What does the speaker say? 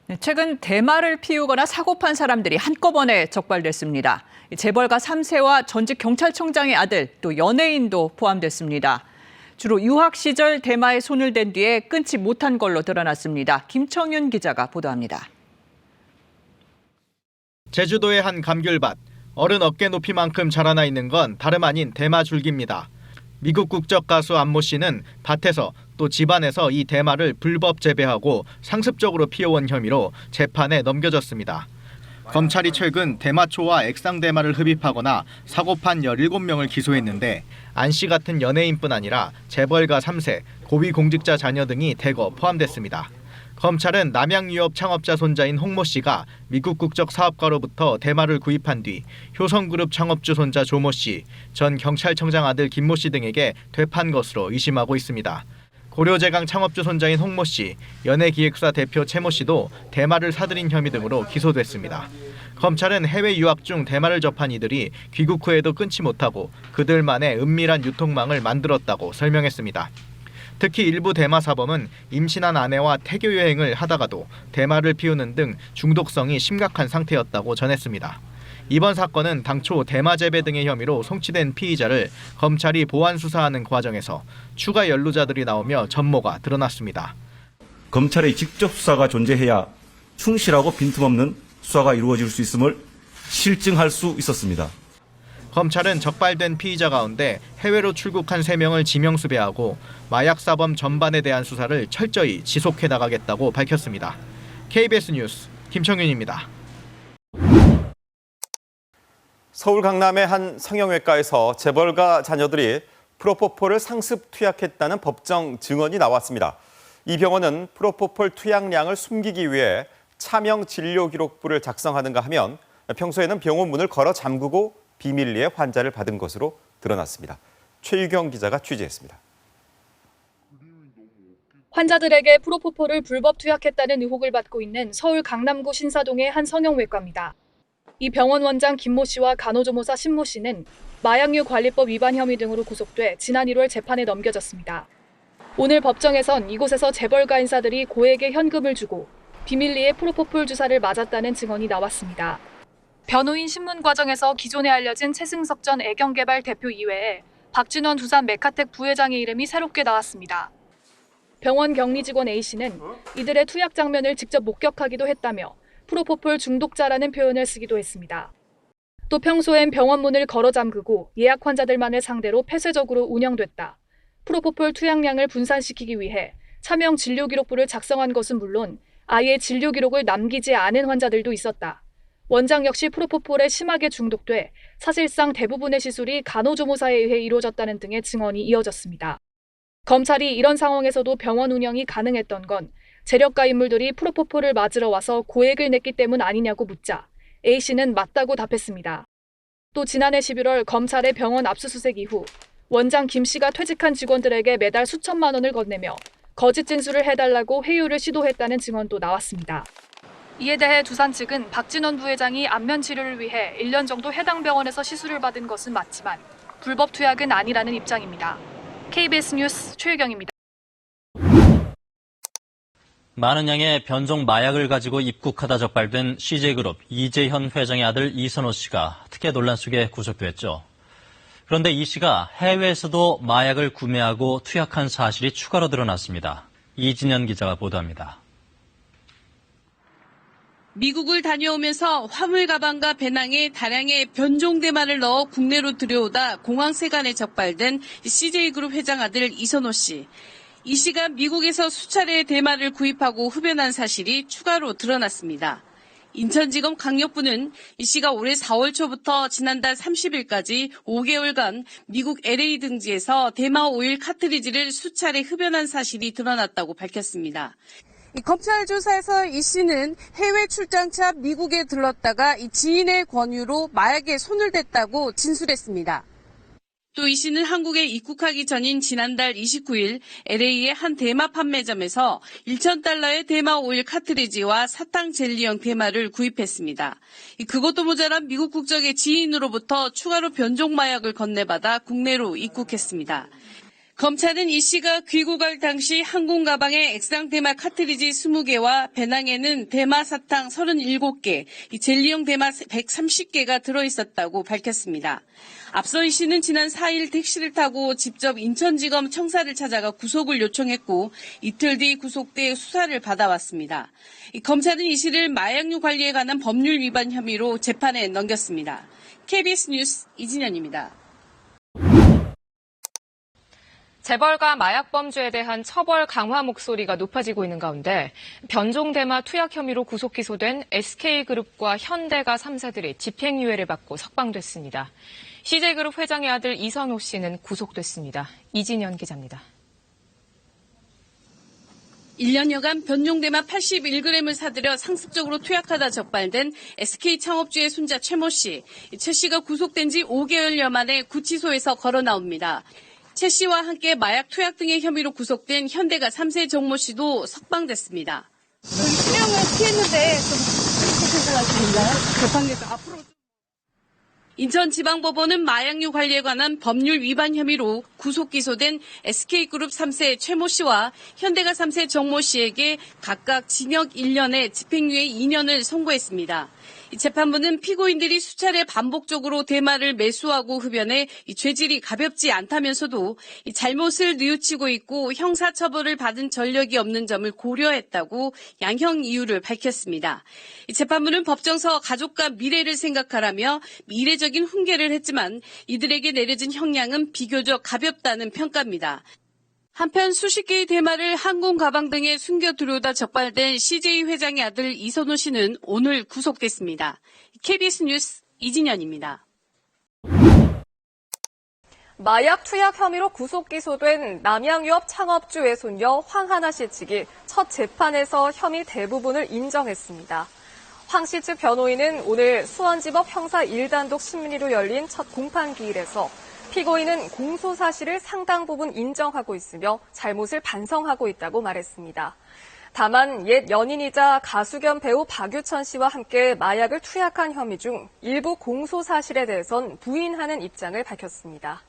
네, 최근 대마를 피우거나 사고판 사람들이 한꺼번에 적발됐습니다. 재벌가 3세와 전직 경찰청장의 아들, 또 연예인도 포함됐습니다. 주로 유학 시절 대마에 손을 댄 뒤에 끊지 못한 걸로 드러났습니다. 김청윤 기자가 보도합니다. 제주도의 한 감귤밭, 어른 어깨 높이만큼 자라나 있는 건 다름 아닌 대마 줄기입니다. 미국 국적 가수 안모 씨는 밭에서 또 집안에서 이 대마를 불법 재배하고 상습적으로 피워온 혐의로 재판에 넘겨졌습니다. 검찰이 최근 대마초와 액상대마를 흡입하거나 사고판 17명을 기소했는데 안 씨 같은 연예인뿐 아니라 재벌가 3세, 고위공직자 자녀 등이 대거 포함됐습니다. 검찰은 남양유업 창업자 손자인 홍모 씨가 미국 국적 사업가로부터 대마를 구입한 뒤 효성그룹 창업주 손자 조모 씨, 전 경찰청장 아들 김모 씨 등에게 되판 것으로 의심하고 있습니다. 고려제강 창업주 손자인 홍모 씨, 연예기획사 대표 최모 씨도 대마를 사들인 혐의 등으로 기소됐습니다. 검찰은 해외 유학 중 대마를 접한 이들이 귀국 후에도 끊지 못하고 그들만의 은밀한 유통망을 만들었다고 설명했습니다. 특히 일부 대마 사범은 임신한 아내와 태교 여행을 하다가도 대마를 피우는 등 중독성이 심각한 상태였다고 전했습니다. 이번 사건은 당초 대마 재배 등의 혐의로 송치된 피의자를 검찰이 보완 수사하는 과정에서 추가 연루자들이 나오며 전모가 드러났습니다. 검찰의 직접 수사가 존재해야 충실하고 빈틈없는 수사가 이루어질 수 있음을 실증할 수 있었습니다. 검찰은 적발된 피의자 가운데 해외로 출국한 3명을 지명수배하고 마약 사범 전반에 대한 수사를 철저히 지속해 나가겠다고 밝혔습니다. KBS 뉴스 김청윤입니다. 서울 강남의 한 성형외과에서 재벌가 자녀들이 프로포폴을 상습 투약했다는 법정 증언이 나왔습니다. 이 병원은 프로포폴 투약량을 숨기기 위해 차명 진료 기록부를 작성하는가 하면 평소에는 병원 문을 걸어 잠그고 비밀리에 환자를 받은 것으로 드러났습니다. 최유경 기자가 취재했습니다. 환자들에게 프로포폴을 불법 투약했다는 의혹을 받고 있는 서울 강남구 신사동의 한 성형외과입니다. 이 병원 원장 김모 씨와 간호조무사 신모 씨는 마약류 관리법 위반 혐의 등으로 구속돼 지난 1월 재판에 넘겨졌습니다. 오늘 법정에선 이곳에서 재벌가 인사들이 고액의 현금을 주고 비밀리에 프로포폴 주사를 맞았다는 증언이 나왔습니다. 변호인 신문 과정에서 기존에 알려진 최승석 전 애경개발 대표 이외에 박진원 두산 메카텍 부회장의 이름이 새롭게 나왔습니다. 병원 격리 직원 A씨는 이들의 투약 장면을 직접 목격하기도 했다며 프로포폴 중독자라는 표현을 쓰기도 했습니다. 또 평소엔 병원 문을 걸어 잠그고 예약 환자들만을 상대로 폐쇄적으로 운영됐다. 프로포폴 투약량을 분산시키기 위해 차명 진료 기록부를 작성한 것은 물론 아예 진료 기록을 남기지 않은 환자들도 있었다. 원장 역시 프로포폴에 심하게 중독돼 사실상 대부분의 시술이 간호조무사에 의해 이루어졌다는 등의 증언이 이어졌습니다. 검찰이 이런 상황에서도 병원 운영이 가능했던 건 재력가 인물들이 프로포폴을 맞으러 와서 고액을 냈기 때문 아니냐고 묻자 A씨는 맞다고 답했습니다. 또 지난해 11월 검찰의 병원 압수수색 이후 원장 김씨가 퇴직한 직원들에게 매달 수천만 원을 건네며 거짓 진술을 해달라고 회유를 시도했다는 증언도 나왔습니다. 이에 대해 두산 측은 박진원 부회장이 안면 치료를 위해 1년 정도 해당 병원에서 시술을 받은 것은 맞지만 불법 투약은 아니라는 입장입니다. KBS 뉴스 최유경입니다. 많은 양의 변종 마약을 가지고 입국하다 적발된 CJ그룹 이재현 회장의 아들 이선호 씨가 특혜 논란 속에 구속됐죠. 그런데 이 씨가 해외에서도 마약을 구매하고 투약한 사실이 추가로 드러났습니다. 이진현 기자가 보도합니다. 미국을 다녀오면서 화물 가방과 배낭에 다량의 변종 대마를 넣어 국내로 들여오다 공항 세관에 적발된 CJ그룹 회장 아들 이선호 씨. 이 씨가 미국에서 수차례 대마를 구입하고 흡연한 사실이 추가로 드러났습니다. 인천지검 강력부는 이 씨가 올해 4월 초부터 지난달 30일까지 5개월간 미국 LA 등지에서 대마 오일 카트리지를 수차례 흡연한 사실이 드러났다고 밝혔습니다. 검찰 조사에서 이 씨는 해외 출장차 미국에 들렀다가 이 지인의 권유로 마약에 손을 댔다고 진술했습니다. 또 이 씨는 한국에 입국하기 전인 지난달 29일 LA의 한 대마 판매점에서 1,000달러의 대마 오일 카트리지와 사탕 젤리형 대마를 구입했습니다. 그것도 모자란 미국 국적의 지인으로부터 추가로 변종 마약을 건네받아 국내로 입국했습니다. 검찰은 이 씨가 귀국할 당시 항공 가방에 액상 대마 카트리지 20개와 배낭에는 대마 사탕 37개, 젤리용 대마 130개가 들어있었다고 밝혔습니다. 앞서 이 씨는 지난 4일 택시를 타고 직접 인천지검 청사를 찾아가 구속을 요청했고 이틀 뒤 구속돼 수사를 받아왔습니다. 검찰은 이 씨를 마약류 관리에 관한 법률 위반 혐의로 재판에 넘겼습니다. KBS 뉴스 이진현입니다. 재벌가 마약 범죄에 대한 처벌 강화 목소리가 높아지고 있는 가운데 변종 대마 투약 혐의로 구속 기소된 SK그룹과 현대가 3사들이 집행유예를 받고 석방됐습니다. CJ그룹 회장의 아들 이선호 씨는 구속됐습니다. 이진현 기자입니다. 1년여간 변종대마 81g을 사들여 상습적으로 투약하다 적발된 SK 창업주의 손자 최모 씨. 최 씨가 구속된 지 5개월여 만에 구치소에서 걸어 나옵니다. 최 씨와 함께 마약 투약 등의 혐의로 구속된 현대가 3세 정모 씨도 석방됐습니다. 수령을 피했는데 좀 재판에서 앞으로. 인천지방법원은 마약류 관리에 관한 법률 위반 혐의로 구속 기소된 SK그룹 3세 최모 씨와 현대가 3세 정모 씨에게 각각 징역 1년에 집행유예 2년을 선고했습니다. 재판부는 피고인들이 수차례 반복적으로 대마를 매수하고 흡연해 죄질이 가볍지 않다면서도 잘못을 뉘우치고 있고 형사처벌을 받은 전력이 없는 점을 고려했다고 양형 이유를 밝혔습니다. 재판부는 법정서 가족과 미래를 생각하라며 이례적인 훈계를 했지만 이들에게 내려진 형량은 비교적 가볍다는 평가입니다. 한편 수십 개의 대마를 항공 가방 등에 숨겨 들여오다 적발된 CJ 회장의 아들 이선호 씨는 오늘 구속됐습니다. KBS 뉴스 이진현입니다. 마약 투약 혐의로 구속 기소된 남양유업 창업주 외손녀 황하나 씨 측이 첫 재판에서 혐의 대부분을 인정했습니다. 황 씨 측 변호인은 오늘 수원지법 형사 1단독 심리로 열린 첫 공판기일에서 피고인은 공소 사실을 상당 부분 인정하고 있으며 잘못을 반성하고 있다고 말했습니다. 다만 옛 연인이자 가수 겸 배우 박유천 씨와 함께 마약을 투약한 혐의 중 일부 공소 사실에 대해선 부인하는 입장을 밝혔습니다.